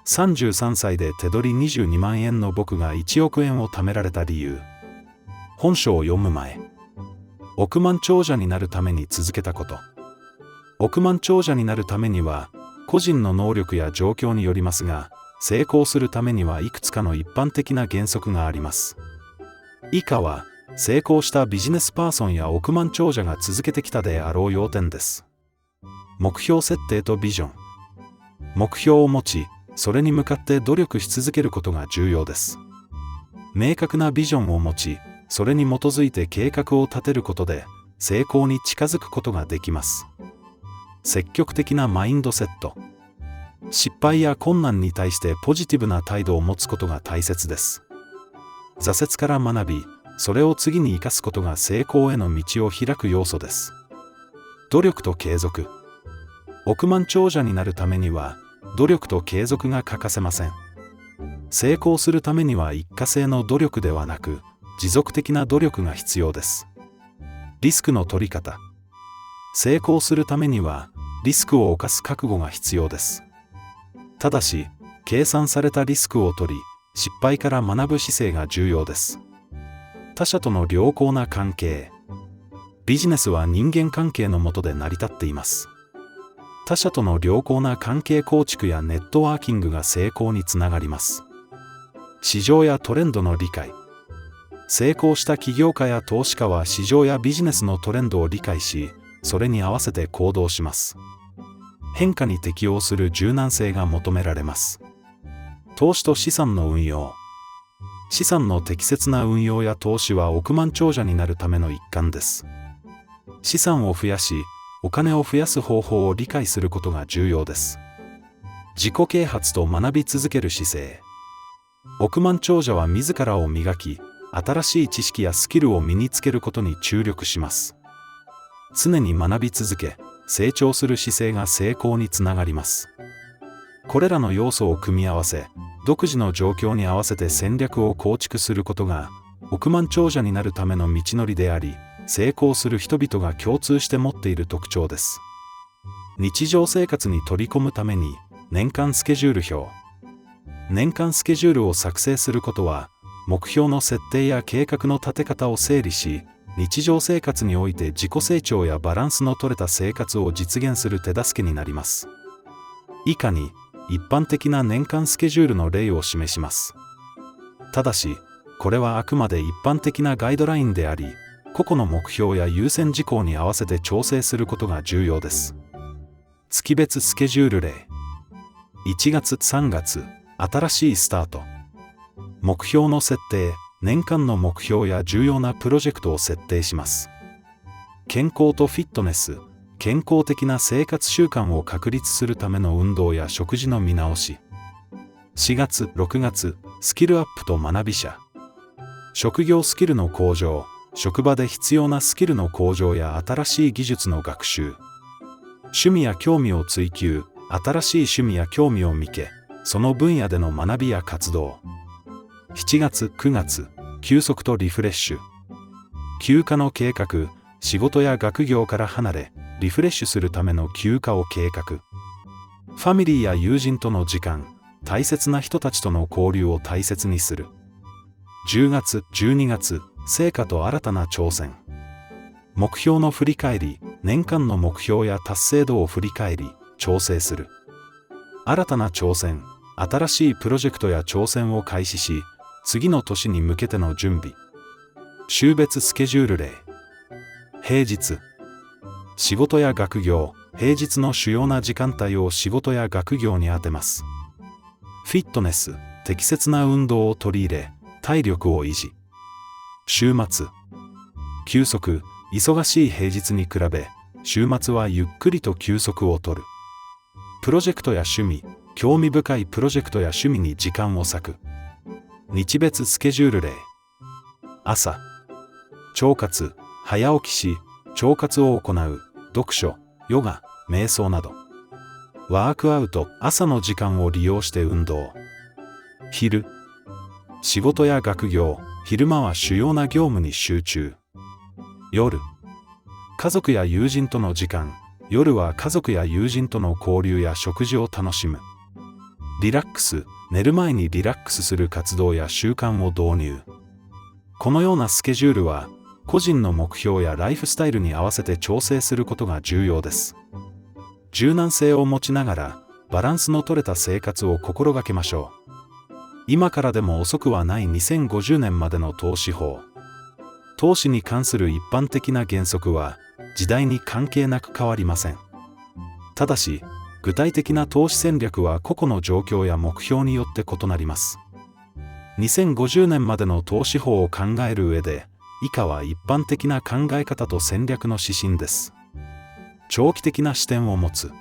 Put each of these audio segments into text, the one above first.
33歳で手取り22万円の僕が1億円を貯められた理由。本書を読む前。億万長者になるために続けたこと。億万長者になるためには、個人の能力や状況によりますが、成功するためにはいくつかの一般的な原則があります。以下は、成功したビジネスパーソンや億万長者が続けてきたであろう要点です。目標設定とビジョン。目標を持ち、それに向かって努力し続けることが重要です。明確なビジョンを持ち、それに基づいて計画を立てることで、成功に近づくことができます。積極的なマインドセット。失敗や困難に対してポジティブな態度を持つことが大切です。挫折から学び、それを次に生かすことが成功への道を開く要素です。努力と継続。億万長者になるためには、努力と継続が欠かせません。成功するためには一過性の努力ではなく、持続的な努力が必要です。リスクの取り方。成功するためには、リスクを冒す覚悟が必要です。ただし、計算されたリスクを取り、失敗から学ぶ姿勢が重要です。他者との良好な関係。ビジネスは人間関係の下で成り立っています。他者との良好な関係構築やネットワーキングが成功につながります。市場やトレンドの理解。成功した起業家や投資家は市場やビジネスのトレンドを理解し、それに合わせて行動します。変化に適応する柔軟性が求められます。投資と資産の運用。資産の適切な運用や投資は億万長者になるための一環です。資産を増やし、お金を増やす方法を理解することが重要です。自己啓発と学び続ける姿勢。億万長者は自らを磨き、新しい知識やスキルを身につけることに注力します。常に学び続け、成長する姿勢が成功につながります。これらの要素を組み合わせ、独自の状況に合わせて戦略を構築することが、億万長者になるための道のりであり、成功する人々が共通して持っている特徴です。日常生活に取り込むために、年間スケジュール表。年間スケジュールを作成することは、目標の設定や計画の立て方を整理し、日常生活において自己成長やバランスの取れた生活を実現する手助けになります。以下に、一般的な年間スケジュールの例を示します。ただし、これはあくまで一般的なガイドラインであり、個々の目標や優先事項に合わせて調整することが重要です。月別スケジュール例。1月3月、新しいスタート。目標の設定、年間の目標や重要なプロジェクトを設定します。健康とフィットネス、健康的な生活習慣を確立するための運動や食事の見直し。4月、6月、スキルアップと学び者。職業スキルの向上、職場で必要なスキルの向上や新しい技術の学習。趣味や興味を追求、新しい趣味や興味を見け、その分野での学びや活動。7月、9月、休息とリフレッシュ。休暇の計画、仕事や学業から離れ、リフレッシュするための休暇を計画。ファミリーや友人との時間、大切な人たちとの交流を大切にする。10月、12月、成果と新たな挑戦。目標の振り返り、年間の目標や達成度を振り返り、調整する。新たな挑戦、新しいプロジェクトや挑戦を開始し、次の年に向けての準備。週別スケジュール例。平日。仕事や学業、平日の主要な時間帯を仕事や学業に充てます。フィットネス、適切な運動を取り入れ、体力を維持。週末。休息、忙しい平日に比べ、週末はゆっくりと休息をとる。プロジェクトや趣味、興味深いプロジェクトや趣味に時間を割く。日別スケジュール例。朝。腸活、早起きし、腸活を行う、読書、ヨガ、瞑想など。ワークアウト、朝の時間を利用して運動。昼。仕事や学業、昼間は主要な業務に集中。夜。家族や友人との時間、夜は家族や友人との交流や食事を楽しむ。リラックス、寝る前にリラックスする活動や習慣を導入。このようなスケジュールは、個人の目標やライフスタイルに合わせて調整することが重要です。柔軟性を持ちながら、バランスの取れた生活を心がけましょう。今からでも遅くはない2050年までの投資法。投資に関する一般的な原則は、時代に関係なく変わりません。ただし、具体的な投資戦略は個々の状況や目標によって異なります。2050年までの投資法を考える上で、以下は一般的な考え方と戦略の指針です。長期的な視点を持つ。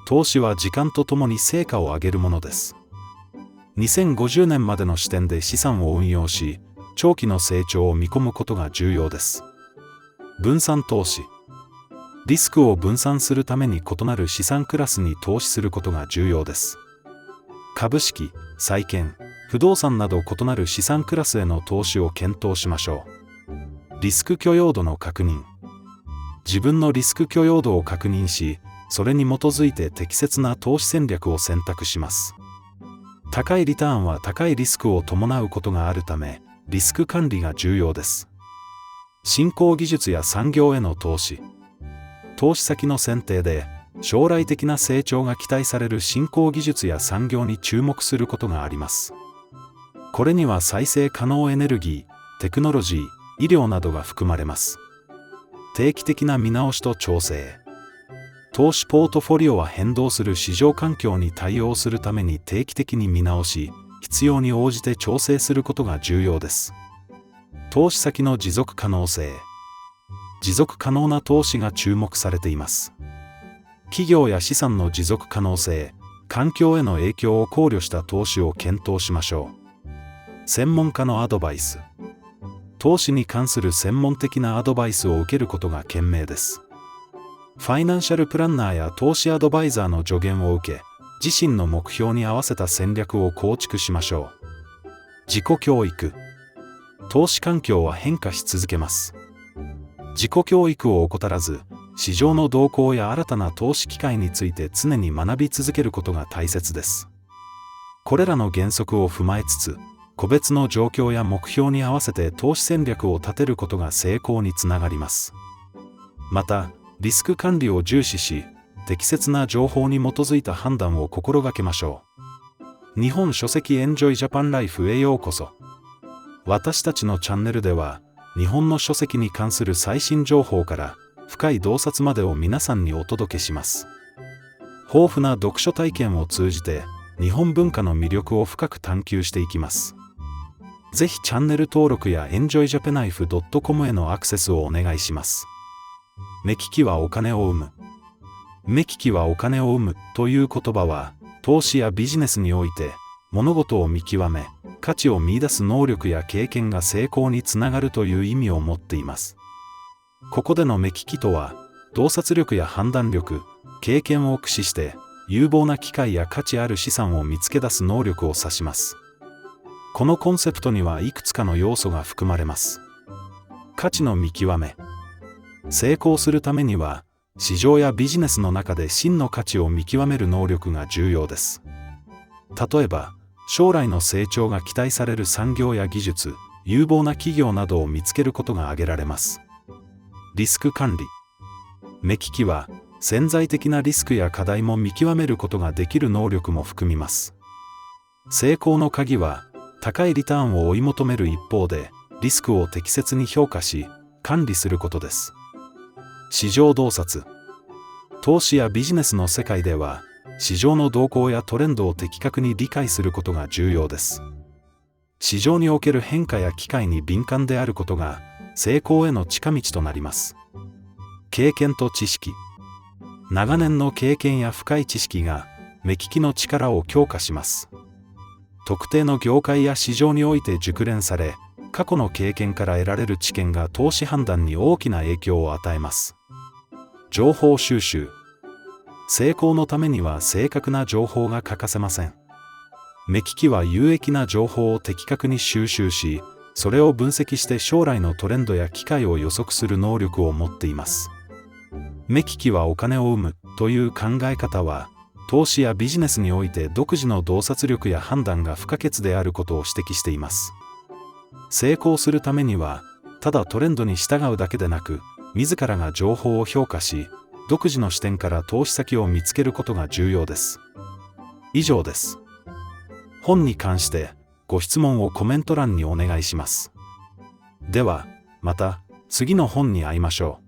投資は時間とともに成果を上げるものです。2050年までの視点で資産を運用し、長期の成長を見込むことが重要です。分散投資。リスクを分散するために異なる資産クラスに投資することが重要です。株式、債券、不動産など異なる資産クラスへの投資を検討しましょう。リスク許容度の確認。自分のリスク許容度を確認し、それに基づいて適切な投資戦略を選択します。高いリターンは高いリスクを伴うことがあるため、リスク管理が重要です。新興技術や産業への投資。投資先の選定で、将来的な成長が期待される新興技術や産業に注目することがあります。これには再生可能エネルギー、テクノロジー、医療などが含まれます。定期的な見直しと調整。投資ポートフォリオは変動する市場環境に対応するために定期的に見直し、必要に応じて調整することが重要です。投資先の持続可能性。持続可能な投資が注目されています。企業や資産の持続可能性、環境への影響を考慮した投資を検討しましょう。専門家のアドバイス。投資に関する専門的なアドバイスを受けることが賢明です。ファイナンシャルプランナーや投資アドバイザーの助言を受け、自身の目標に合わせた戦略を構築しましょう。自己教育。投資環境は変化し続けます。自己教育を怠らず、市場の動向や新たな投資機会について常に学び続けることが大切です。これらの原則を踏まえつつ、個別の状況や目標に合わせて投資戦略を立てることが成功につながります。また、リスク管理を重視し、適切な情報に基づいた判断を心がけましょう。日本書籍エンジョイジャパンライフへようこそ。私たちのチャンネルでは、日本の書籍に関する最新情報から深い洞察までを皆さんにお届けします。豊富な読書体験を通じて日本文化の魅力を深く探求していきます。ぜひチャンネル登録や enjoyjapanlife.com へのアクセスをお願いします。目利きはお金を生む。目利きはお金を生むという言葉は、投資やビジネスにおいて物事を見極め、価値を見出す能力や経験が成功につながるという意味を持っています。ここでの目利きとは、洞察力や判断力、経験を駆使して、有望な機会や価値ある資産を見つけ出す能力を指します。このコンセプトにはいくつかの要素が含まれます。価値の見極め。成功するためには、市場やビジネスの中で真の価値を見極める能力が重要です。例えば、将来の成長が期待される産業や技術、有望な企業などを見つけることが挙げられます。リスク管理。目利きは、潜在的なリスクや課題も見極めることができる能力も含みます。成功の鍵は、高いリターンを追い求める一方で、リスクを適切に評価し、管理することです。市場洞察。投資やビジネスの世界では、市場の動向やトレンドを的確に理解することが重要です。市場における変化や機会に敏感であることが成功への近道となります。経験と知識。長年の経験や深い知識が目利きの力を強化します。特定の業界や市場において熟練され、過去の経験から得られる知見が投資判断に大きな影響を与えます。情報収集。成功のためには正確な情報が欠かせません。目利きは有益な情報を的確に収集し、それを分析して将来のトレンドや機会を予測する能力を持っています。目利きはお金を生むという考え方は、投資やビジネスにおいて独自の洞察力や判断が不可欠であることを指摘しています。成功するためには、ただトレンドに従うだけでなく、自らが情報を評価し、独自の視点から投資先を見つけることが重要です。以上です。本に関してご質問をコメント欄にお願いします。では、また次の本に会いましょう。